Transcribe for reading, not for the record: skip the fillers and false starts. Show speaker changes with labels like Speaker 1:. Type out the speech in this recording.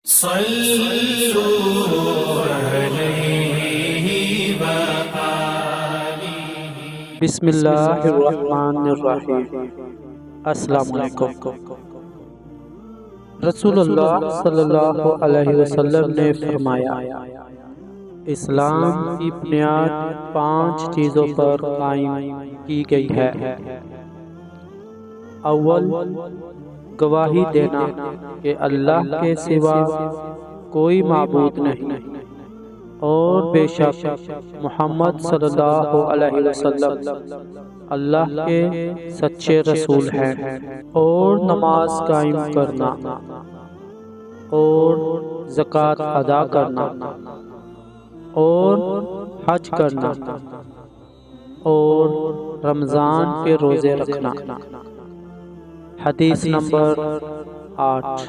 Speaker 1: بسم اللہ الرحمن الرحیم۔ السلام علیکم۔ رسول اللہ صلی اللہ علیہ وسلم نے فرمایا، اسلام کی بنیاد 5 چیزوں پر قائم کی گئی ہے۔ اول، گواہی دینا کہ اللہ کے سوا کوئی معبود نہیں اور بے شک محمد صلی اللہ علیہ وسلم اللہ کے سچے رسول ہیں، اور نماز قائم کرنا اور زکوٰۃ ادا کرنا اور حج کرنا اور رمضان کے روزے رکھنا۔ حدیث نمبر 8۔